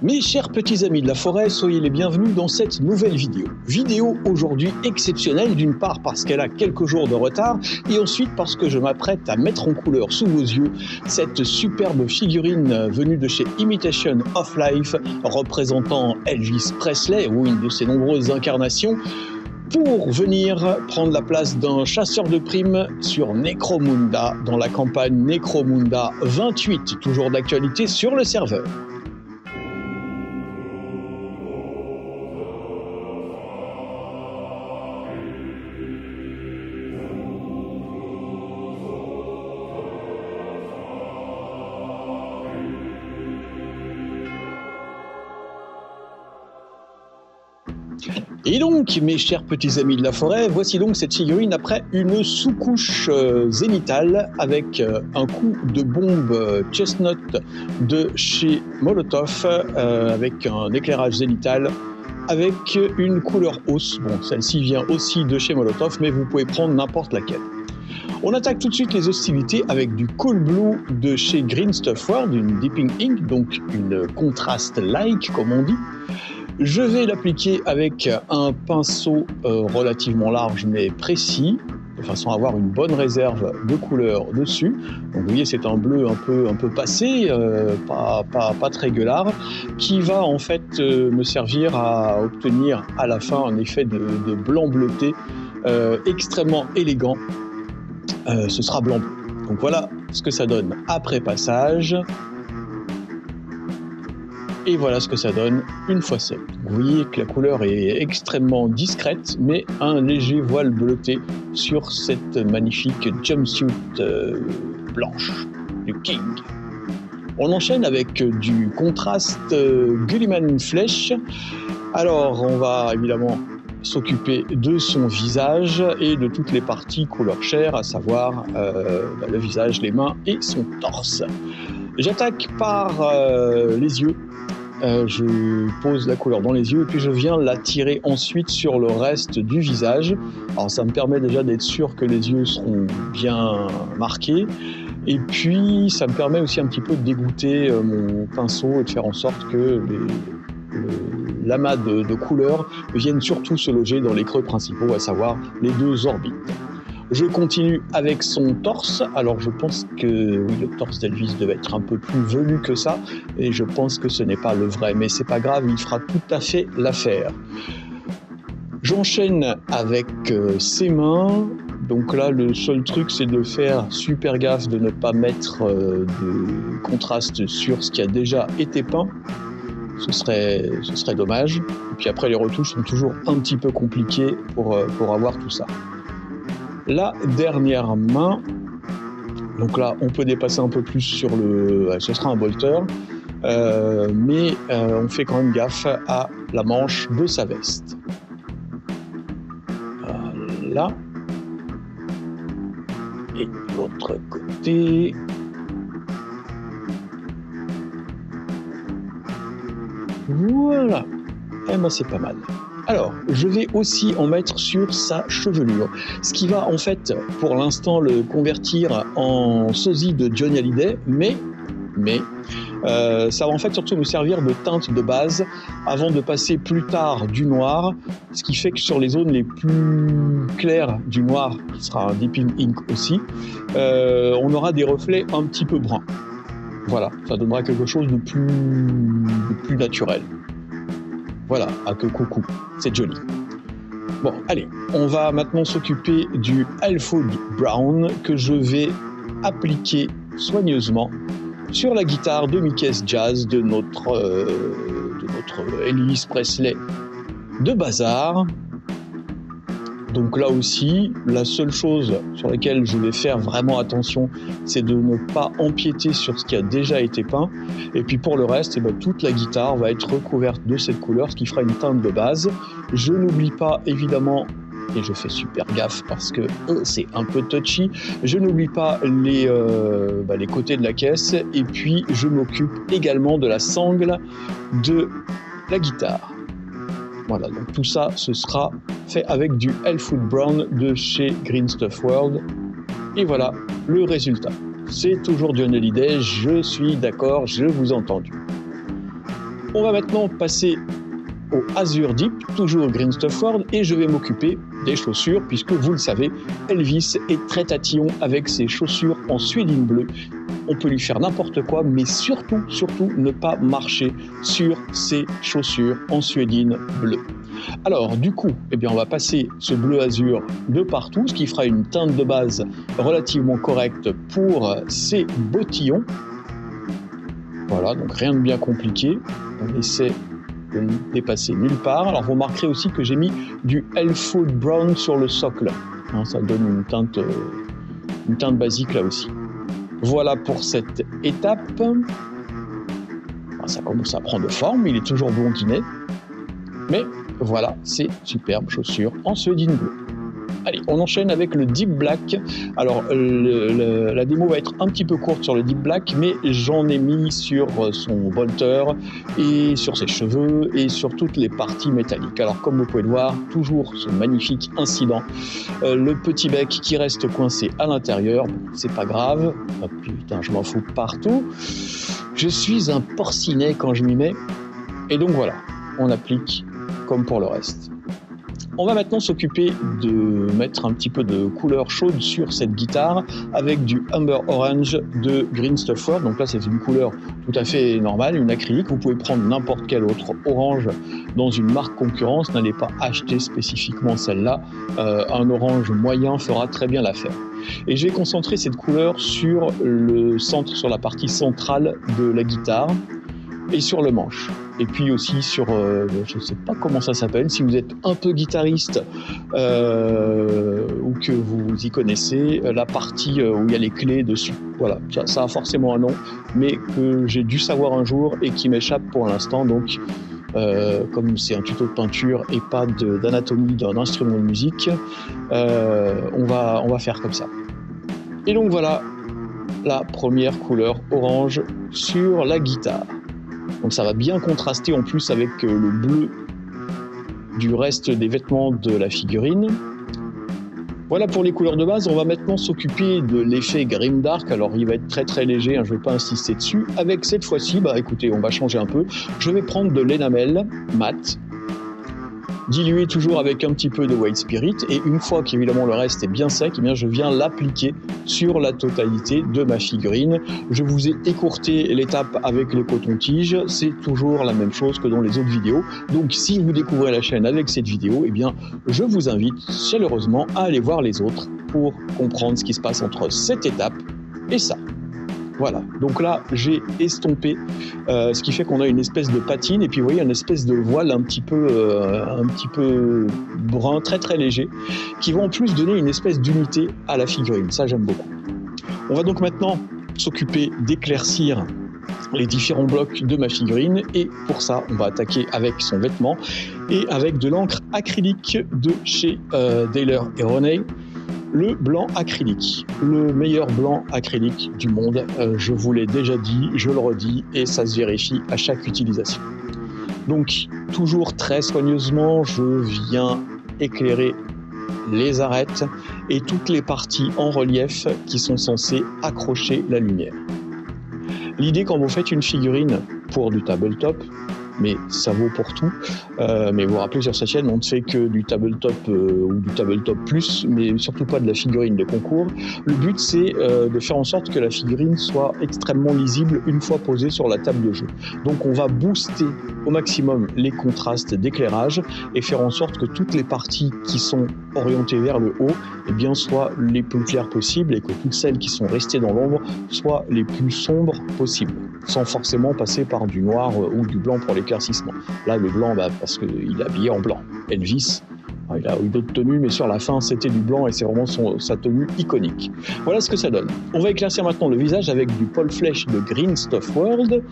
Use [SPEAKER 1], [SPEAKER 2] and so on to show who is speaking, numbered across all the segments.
[SPEAKER 1] Mes chers petits amis de la forêt, soyez les bienvenus dans cette nouvelle vidéo. Vidéo aujourd'hui exceptionnelle, d'une part parce qu'elle a quelques jours de retard, et ensuite parce que je m'apprête à mettre en couleur sous vos yeux cette superbe figurine venue de chez Imitation of Life, représentant Elvis Presley, ou une de ses nombreuses incarnations, pour venir prendre la place d'un chasseur de primes sur Necromunda, dans la campagne Necromunda 28, toujours d'actualité sur le serveur. Et donc, mes chers petits amis de la forêt, voici donc cette figurine après une sous-couche zénitale avec un coup de bombe chestnut de chez Molotov, avec un éclairage zénital, avec une couleur hausse. Bon, celle-ci vient aussi de chez Molotov, mais vous pouvez prendre n'importe laquelle. On attaque tout de suite les hostilités avec du Cool Blue de chez Green Stuff World, une Dipping Ink, donc une contraste-like comme on dit. Je vais l'appliquer avec un pinceau relativement large mais précis, de façon à avoir une bonne réserve de couleurs dessus. Donc vous voyez, c'est un bleu un peu passé, pas très gueulard, qui va en fait me servir à obtenir à la fin un effet de blanc bleuté extrêmement élégant. Ce sera blanc-bleu. Donc voilà ce que ça donne après passage. Et voilà ce que ça donne une fois seul. Vous voyez que la couleur est extrêmement discrète, mais un léger voile bleuté sur cette magnifique jumpsuit blanche du King. On enchaîne avec du contraste Gulliman Flèche. Alors, on va évidemment s'occuper de son visage et de toutes les parties couleur chair, à savoir le visage, les mains et son torse. J'attaque par les yeux. Je pose la couleur dans les yeux et puis je viens la tirer ensuite sur le reste du visage. Alors ça me permet déjà d'être sûr que les yeux seront bien marqués. Et puis ça me permet aussi un petit peu de dégoûter mon pinceau et de faire en sorte que l'amas de couleurs viennent surtout se loger dans les creux principaux, à savoir les deux orbites. Je continue avec son torse. Alors je pense que oui, le torse d'Elvis devait être un peu plus velu que ça, et je pense que ce n'est pas le vrai, mais c'est pas grave, il fera tout à fait l'affaire. J'enchaîne avec ses mains. Donc là, le seul truc, c'est de faire super gaffe de ne pas mettre de contraste sur ce qui a déjà été peint. Ce serait dommage. Et puis après, les retouches sont toujours un petit peu compliquées pour avoir tout ça. La dernière main, donc là on peut dépasser un peu plus sur ce sera un bolter, mais on fait quand même gaffe à la manche de sa veste. Voilà. Et de l'autre côté. Voilà. Eh ben c'est pas mal. Alors, je vais aussi en mettre sur sa chevelure, ce qui va en fait, pour l'instant, le convertir en sosie de Johnny Hallyday, mais ça va en fait surtout nous servir de teinte de base avant de passer plus tard du noir, ce qui fait que sur les zones les plus claires du noir, qui sera un Dipping Ink aussi, on aura des reflets un petit peu bruns. Voilà, ça donnera quelque chose de plus naturel. Voilà, à que coucou, c'est joli. Bon, allez, on va maintenant s'occuper du Alfwood Brown que je vais appliquer soigneusement sur la guitare de Mickey's Jazz de notre Elvis Presley de Bazar. Donc là aussi, la seule chose sur laquelle je vais faire vraiment attention, c'est de ne pas empiéter sur ce qui a déjà été peint. Et puis pour le reste, toute la guitare va être recouverte de cette couleur, ce qui fera une teinte de base. Je n'oublie pas évidemment, et je fais super gaffe parce que c'est un peu touchy, je n'oublie pas les côtés de la caisse. Et puis je m'occupe également de la sangle de la guitare. Voilà, donc tout ça, ce sera fait avec du Alfwood Brown de chez Green Stuff World. Et voilà le résultat. C'est toujours Johnny Hallyday, je suis d'accord, je vous ai entendu. On va maintenant passer au Azure Deep, toujours Green Stuff World, et je vais m'occuper des chaussures, puisque vous le savez, Elvis est très tatillon avec ses chaussures en suédine bleue. On peut lui faire n'importe quoi, mais surtout ne pas marcher sur ses chaussures en suédine bleue. Alors du coup, eh bien, on va passer ce bleu azur de partout, ce qui fera une teinte de base relativement correcte pour ces bottillons. Voilà, donc rien de bien compliqué. On essaie de ne dépasser nulle part. Alors vous remarquerez aussi que j'ai mis du Elfwood Brown sur le socle. Hein, ça donne une teinte basique là aussi. Voilà pour cette étape. Ça commence à prendre forme, il est toujours blondinet. Mais voilà, c'est superbe chaussure en suédine bleue. Allez, on enchaîne avec le Deep Black. Alors, la démo va être un petit peu courte sur le Deep Black, mais j'en ai mis sur son bolter et sur ses cheveux et sur toutes les parties métalliques. Alors, comme vous pouvez le voir, toujours ce magnifique incident. Le petit bec qui reste coincé à l'intérieur, bon, c'est pas grave. Oh, putain, je m'en fous partout. Je suis un porcinet quand je m'y mets. Et donc voilà, on applique comme pour le reste. On va maintenant s'occuper de mettre un petit peu de couleur chaude sur cette guitare avec du Umber Orange de Green Stuff World. Donc là, c'est une couleur tout à fait normale, une acrylique. Vous pouvez prendre n'importe quel autre orange dans une marque concurrence. N'allez pas acheter spécifiquement celle-là. Un orange moyen fera très bien l'affaire. Et je vais concentrer cette couleur sur le centre, sur la partie centrale de la guitare et sur le manche. Et puis aussi sur, je ne sais pas comment ça s'appelle, si vous êtes un peu guitariste ou que vous y connaissez, la partie où il y a les clés dessus. Voilà, ça a forcément un nom, mais que j'ai dû savoir un jour et qui m'échappe pour l'instant. Donc, comme c'est un tuto de peinture et pas d'anatomie d'un instrument de musique, on va faire comme ça. Et donc voilà la première couleur orange sur la guitare. Donc ça va bien contraster en plus avec le bleu du reste des vêtements de la figurine. Voilà pour les couleurs de base. On va maintenant s'occuper de l'effet Grimdark. Alors il va être très très léger, hein, je ne vais pas insister dessus. Avec cette fois-ci, bah écoutez, on va changer un peu. Je vais prendre de l'énamel mat, dilué toujours avec un petit peu de White Spirit, et une fois qu'évidemment le reste est bien sec, eh bien je viens l'appliquer sur la totalité de ma figurine. Je vous ai écourté l'étape avec les cotons-tiges, c'est toujours la même chose que dans les autres vidéos. Donc si vous découvrez la chaîne avec cette vidéo, eh bien je vous invite chaleureusement à aller voir les autres pour comprendre ce qui se passe entre cette étape et ça. Voilà, donc là j'ai estompé, ce qui fait qu'on a une espèce de patine, et puis vous voyez une espèce de voile un petit peu brun, très très léger, qui va en plus donner une espèce d'unité à la figurine. Ça j'aime beaucoup. On va donc maintenant s'occuper d'éclaircir les différents blocs de ma figurine, et pour ça on va attaquer avec son vêtement et avec de l'encre acrylique de chez Daler & Rowney. Le blanc acrylique, le meilleur blanc acrylique du monde, je vous l'ai déjà dit, je le redis, et ça se vérifie à chaque utilisation. Donc, toujours très soigneusement, je viens éclairer les arêtes et toutes les parties en relief qui sont censées accrocher la lumière. L'idée quand vous faites une figurine pour du tabletop, mais ça vaut pour tout. Mais vous vous rappelez, sur cette chaîne, on ne fait que du tabletop ou du tabletop plus, mais surtout pas de la figurine de concours. Le but, c'est de faire en sorte que la figurine soit extrêmement lisible une fois posée sur la table de jeu. Donc on va booster au maximum les contrastes d'éclairage et faire en sorte que toutes les parties qui sont orientées vers le haut, eh bien, soient les plus claires possibles, et que toutes celles qui sont restées dans l'ombre soient les plus sombres possibles, sans forcément passer par du noir ou du blanc pour l'éclaircissement. Là, le blanc, parce qu'il est habillé en blanc. Elvis, il a eu d'autres tenues, mais sur la fin, c'était du blanc, et c'est vraiment sa tenue iconique. Voilà ce que ça donne. On va éclaircir maintenant le visage avec du Paul Flech de Green Stuff World,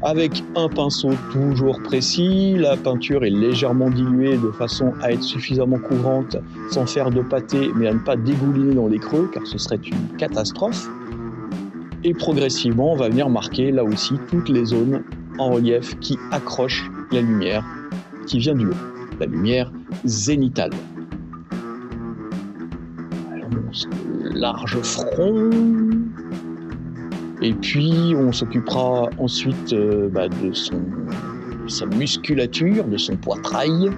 [SPEAKER 1] avec un pinceau toujours précis. La peinture est légèrement diluée de façon à être suffisamment couvrante, sans faire de pâté, mais à ne pas dégouliner dans les creux, car ce serait une catastrophe. Et progressivement, on va venir marquer là aussi toutes les zones en relief qui accrochent la lumière qui vient du haut, la lumière zénitale. Alors, large front, et puis on s'occupera ensuite de sa musculature, de son poitrail.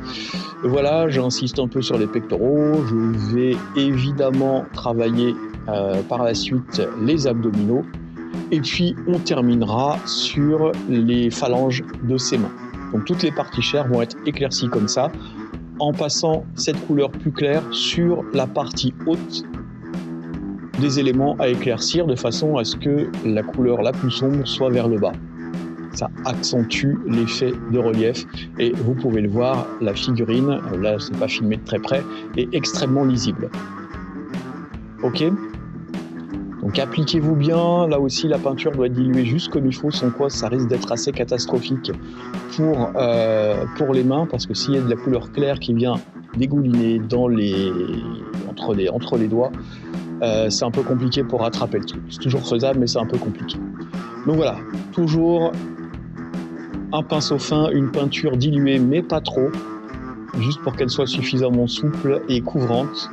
[SPEAKER 1] Voilà, j'insiste un peu sur les pectoraux. Je vais évidemment travailler par la suite les abdominaux. Et puis, on terminera sur les phalanges de ses mains. Donc, toutes les parties chères vont être éclaircies comme ça, en passant cette couleur plus claire sur la partie haute des éléments à éclaircir, de façon à ce que la couleur la plus sombre soit vers le bas. Ça accentue l'effet de relief et vous pouvez le voir, la figurine, là c'est pas filmé de très près, est extrêmement lisible. Ok ? Donc appliquez-vous bien, là aussi la peinture doit être diluée juste comme il faut, sans quoi ça risque d'être assez catastrophique pour les mains, parce que s'il y a de la couleur claire qui vient dégouliner entre les doigts, c'est un peu compliqué pour rattraper le truc. C'est toujours faisable, mais c'est un peu compliqué. Donc voilà, toujours un pinceau fin, une peinture diluée, mais pas trop, juste pour qu'elle soit suffisamment souple et couvrante.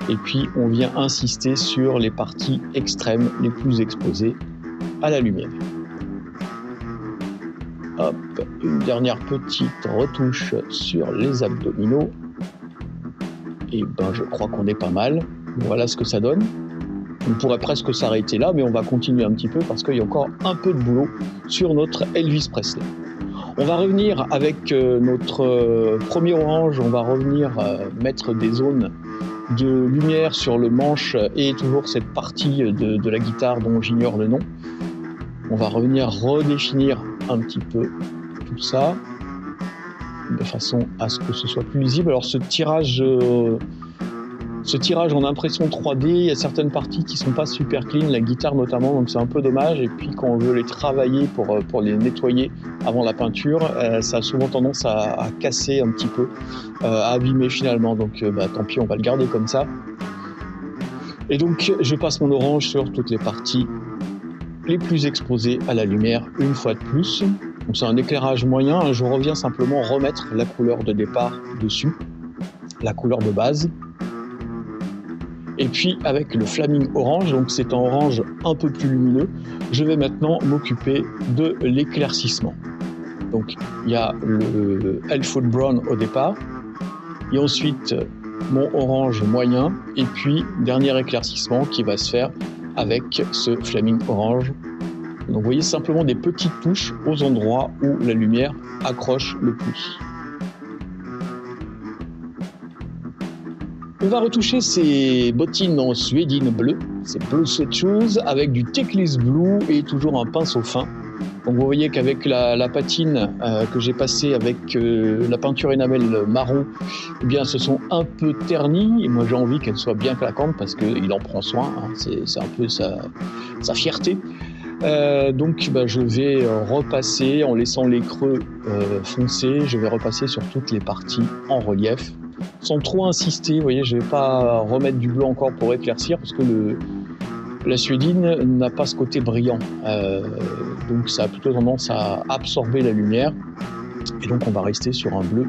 [SPEAKER 1] Et puis on vient insister sur les parties extrêmes, les plus exposées à la lumière. Hop, une dernière petite retouche sur les abdominaux. Et ben je crois qu'on est pas mal. Voilà ce que ça donne. On pourrait presque s'arrêter là, mais on va continuer un petit peu parce qu'il y a encore un peu de boulot sur notre Elvis Presley. On va revenir avec notre premier orange, on va revenir mettre des zones de lumière sur le manche et toujours cette partie de la guitare dont j'ignore le nom. On va revenir redéfinir un petit peu tout ça de façon à ce que ce soit plus lisible. Alors ce tirage en impression 3D, il y a certaines parties qui sont pas super clean, la guitare notamment, donc c'est un peu dommage. Et puis quand on veut les travailler pour les nettoyer avant la peinture, ça a souvent tendance à casser un petit peu, à abîmer finalement. Donc tant pis, on va le garder comme ça. Et donc je passe mon orange sur toutes les parties les plus exposées à la lumière une fois de plus. Donc c'est un éclairage moyen, je reviens simplement remettre la couleur de départ dessus, la couleur de base. Et puis avec le Flaming Orange, donc c'est un orange un peu plus lumineux, je vais maintenant m'occuper de l'éclaircissement. Donc il y a le Elfwood Brown au départ, et ensuite mon orange moyen, et puis dernier éclaircissement qui va se faire avec ce Flaming Orange. Donc vous voyez simplement des petites touches aux endroits où la lumière accroche le plus. On va retoucher ces bottines en suédine bleue, ces blue sweat shoes, avec du Teclis Blue et toujours un pinceau fin. Donc vous voyez qu'avec la patine que j'ai passée avec la peinture énamel marron, eh bien se sont un peu ternies. Et moi j'ai envie qu'elle soit bien claquante parce qu'il en prend soin, hein. C'est un peu sa fierté. Donc je vais repasser en laissant les creux foncés, je vais repasser sur toutes les parties en relief. Sans trop insister, vous voyez, je ne vais pas remettre du blanc encore pour éclaircir parce que la suédine n'a pas ce côté brillant. Donc ça a plutôt tendance à absorber la lumière. Et donc on va rester sur un bleu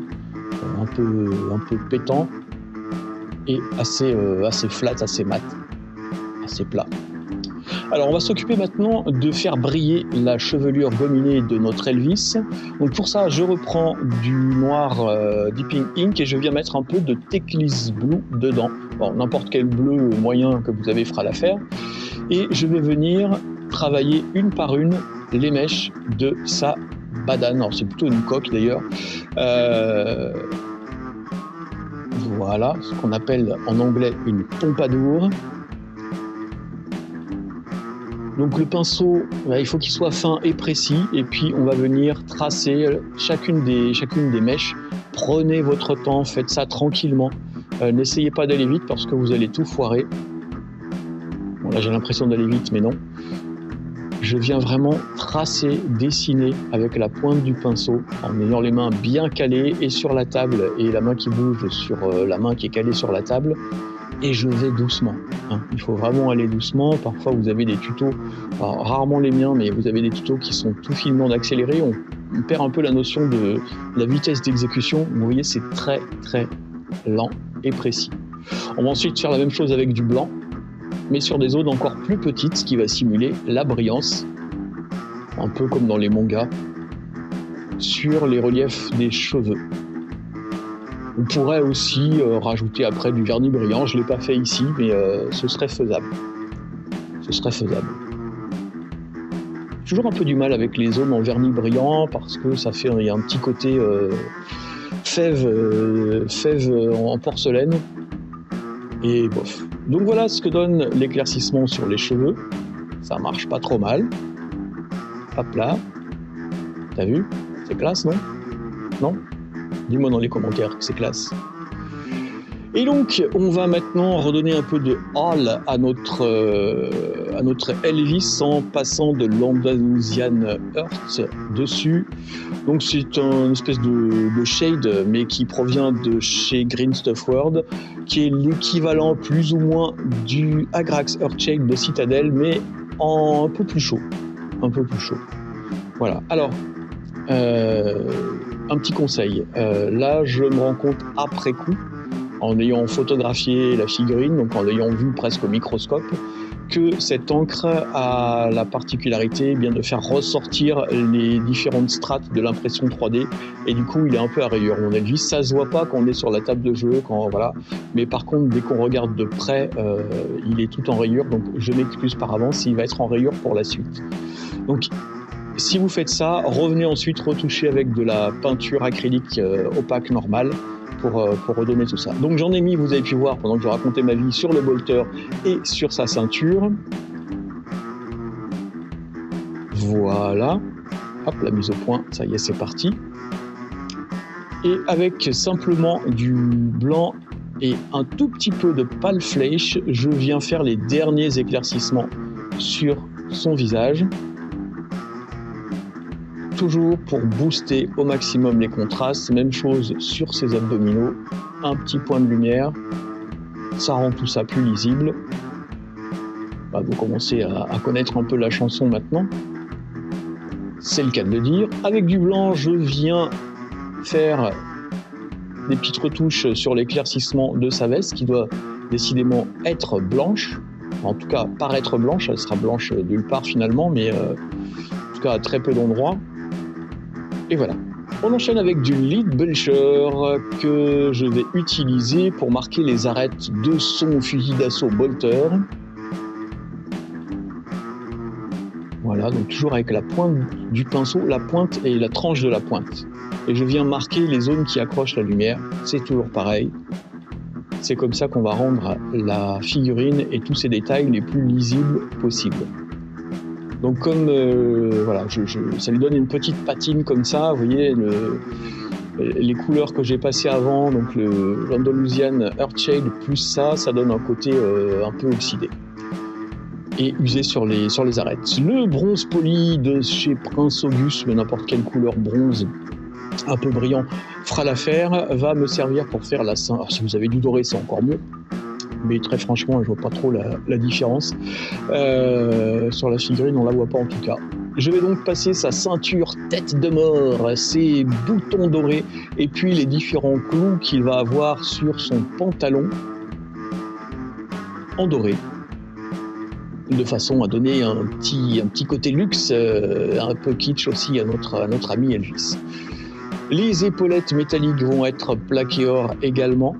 [SPEAKER 1] un peu pétant et assez flat, assez mat, assez plat. Alors on va s'occuper maintenant de faire briller la chevelure gominée de notre Elvis. Donc pour ça, je reprends du noir Dipping Ink et je viens mettre un peu de Teclis Blue dedans. Bon, n'importe quel bleu moyen que vous avez fera l'affaire. Et je vais venir travailler une par une les mèches de sa badane. Alors c'est plutôt une coque d'ailleurs. Voilà, ce qu'on appelle en anglais une pompadour. Donc le pinceau, il faut qu'il soit fin et précis, et puis on va venir tracer chacune des mèches. Prenez votre temps, faites ça tranquillement. N'essayez pas d'aller vite parce que vous allez tout foirer. Bon, là j'ai l'impression d'aller vite, mais non. Je viens vraiment tracer, dessiner avec la pointe du pinceau en ayant les mains bien calées et sur la table et la main qui bouge sur la main qui est calée sur la table. Et je vais doucement. Il faut vraiment aller doucement. Parfois, vous avez des tutos, alors, rarement les miens, mais vous avez des tutos qui sont tout finement d'accélérer. On perd un peu la notion de la vitesse d'exécution. Vous voyez, c'est très, très lent et précis. On va ensuite faire la même chose avec du blanc, mais sur des zones encore plus petites, ce qui va simuler la brillance, un peu comme dans les mangas. sur les reliefs des cheveux. On pourrait aussi rajouter après du vernis brillant, je ne l'ai pas fait ici, mais ce serait faisable. J'ai toujours un peu du mal avec les zones en vernis brillant parce que il y a un petit côté fève en porcelaine. Et bof. Donc voilà ce que donne l'éclaircissement sur les cheveux. Ça marche pas trop mal. Hop là. T'as vu? C'est classe, non? Non? Dis-moi dans les commentaires que c'est classe. Et donc, on va maintenant redonner un peu de hall à notre Elvis en passant de l'Andalusian Earth dessus. Donc c'est une espèce de shade, mais qui provient de chez Green Stuff World, qui est l'équivalent plus ou moins du Agrax Earth Shade de Citadel, mais un peu plus chaud. Voilà. Alors, un petit conseil. Là, je me rends compte après coup, en ayant photographié la figurine, donc en l'ayant vue presque au microscope, que cette encre a la particularité de faire ressortir les différentes strates de l'impression 3D, et du coup il est un peu à rayures. Mon Elvis, ça se voit pas quand on est sur la table de jeu, voilà. Mais par contre, dès qu'on regarde de près, il est tout en rayures, donc je m'excuse par avance, il va être en rayures pour la suite. Donc si vous faites ça, revenez ensuite retoucher avec de la peinture acrylique opaque normale, pour redonner tout ça. Donc j'en ai mis, vous avez pu voir pendant que je racontais ma vie, sur le bolter et sur sa ceinture. Voilà. Hop, la mise au point, ça y est, c'est parti. Et avec simplement du blanc et un tout petit peu de pâle flèche, je viens faire les derniers éclaircissements sur son visage. Toujours pour booster au maximum les contrastes, même chose sur ses abdominaux, un petit point de lumière, ça rend tout ça plus lisible. Vous commencez à connaître un peu la chanson maintenant, c'est le cas de le dire. Avec du blanc, je viens faire des petites retouches sur l'éclaircissement de sa veste qui doit décidément être blanche, en tout cas paraître blanche, elle sera blanche nulle part finalement, mais en tout cas à très peu d'endroits. Et voilà. On enchaîne avec du lead belcher que je vais utiliser pour marquer les arêtes de son fusil d'assaut bolter. Voilà, donc toujours avec la pointe du pinceau, la pointe et la tranche de la pointe. Et je viens marquer les zones qui accrochent la lumière. C'est toujours pareil. C'est comme ça qu'on va rendre la figurine et tous ses détails les plus lisibles possibles. Donc comme voilà, ça lui donne une petite patine comme ça, vous voyez les couleurs que j'ai passées avant, donc l'Andalusian Earth Shade plus ça donne un côté un peu oxydé et usé sur les arêtes. Le bronze poli de chez Prince Auguste, mais n'importe quelle couleur bronze un peu brillant fera l'affaire, va me servir pour faire la ceinture. Alors si vous avez du doré, c'est encore mieux. Mais très franchement, je vois pas trop la différence. Sur la figurine, on la voit pas en tout cas. Je vais donc passer sa ceinture tête de mort, ses boutons dorés, et puis les différents clous qu'il va avoir sur son pantalon en doré, de façon à donner un petit côté luxe, un peu kitsch aussi à notre ami Elvis. Les épaulettes métalliques vont être plaquées or également.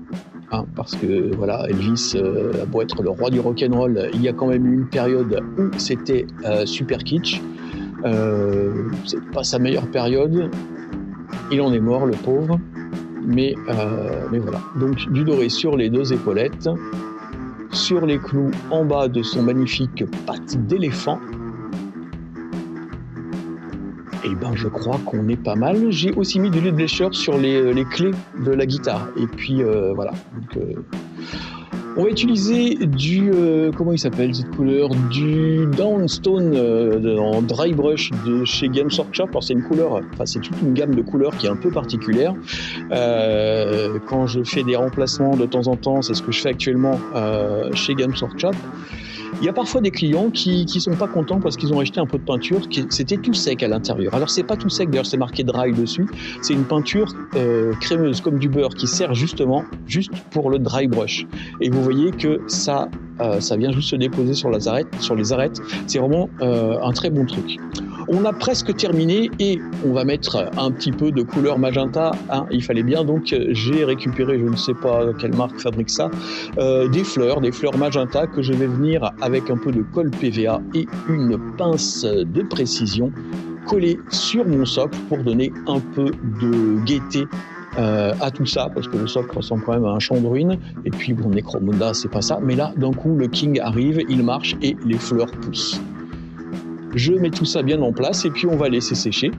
[SPEAKER 1] Parce que voilà, Elvis a beau être le roi du rock'n'roll, il y a quand même eu une période où c'était super kitsch. C'est pas sa meilleure période. Il en est mort, le pauvre. Mais voilà. Donc du doré sur les deux épaulettes, sur les clous en bas de son magnifique patte d'éléphant. Et ben je crois qu'on est pas mal. J'ai aussi mis du lead belcher sur les clés de la guitare. Et puis voilà. Donc, on va utiliser du comment il s'appelle cette couleur, du Downstone en dry brush de chez Games Workshop. Alors c'est une couleur, c'est toute une gamme de couleurs qui est un peu particulière. Quand je fais des remplacements de temps en temps, c'est ce que je fais actuellement chez Games Workshop. Il y a parfois des clients qui sont pas contents parce qu'ils ont acheté un pot de peinture c'était tout sec à l'intérieur. Alors c'est pas tout sec, d'ailleurs c'est marqué dry dessus. C'est une peinture crémeuse comme du beurre qui sert juste pour le dry brush. Et vous voyez que ça vient juste se déposer sur les arêtes. C'est vraiment un très bon truc. On a presque terminé et on va mettre un petit peu de couleur magenta, hein, il fallait bien, donc j'ai récupéré, je ne sais pas quelle marque fabrique ça, des fleurs magenta que je vais venir avec un peu de colle PVA et une pince de précision coller sur mon socle pour donner un peu de gaieté à tout ça, parce que le socle ressemble quand même à un champ de ruines, et puis bon, Necromunda c'est pas ça, mais là d'un coup le King arrive, il marche et les fleurs poussent. Je mets tout ça bien en place et puis on va laisser sécher.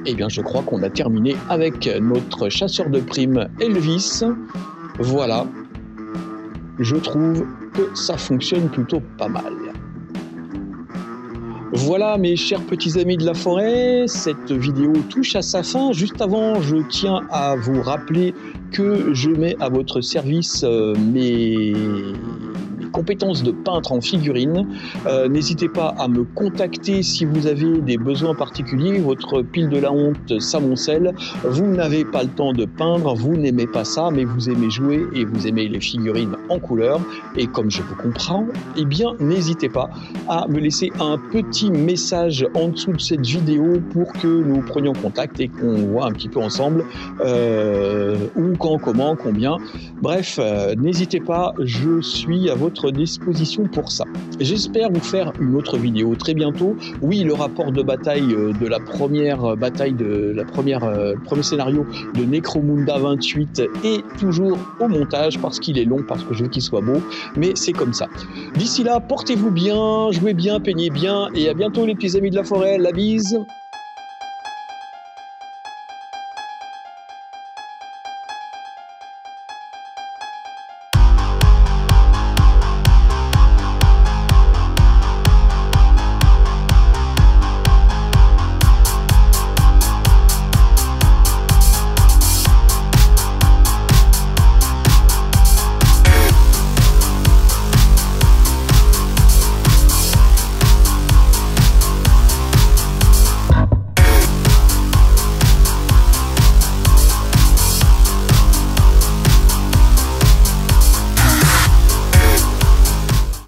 [SPEAKER 1] Et bien je crois qu'on a terminé avec notre chasseur de primes Elvis. Voilà, je trouve que ça fonctionne plutôt pas mal. Voilà mes chers petits amis de la forêt, cette vidéo touche à sa fin. Juste avant, je tiens à vous rappeler que je mets à votre service mes compétences de peintre en figurine. N'hésitez pas à me contacter si vous avez des besoins particuliers. Votre pile de la honte s'amoncelle. Vous n'avez pas le temps de peindre, vous n'aimez pas ça, mais vous aimez jouer et vous aimez les figurines en couleur. Et comme je vous comprends, eh bien, n'hésitez pas à me laisser un petit message en dessous de cette vidéo pour que nous prenions contact et qu'on voit un petit peu ensemble où, quand, comment, combien. Bref, n'hésitez pas, je suis à votre disposition pour ça. J'espère vous faire une autre vidéo très bientôt. Oui, le rapport de bataille de la première bataille le premier scénario de Necromunda 28 est toujours au montage parce qu'il est long, parce que je veux qu'il soit beau, mais c'est comme ça. D'ici là, portez-vous bien, jouez bien, peignez bien et à bientôt les petits amis de la forêt. La bise.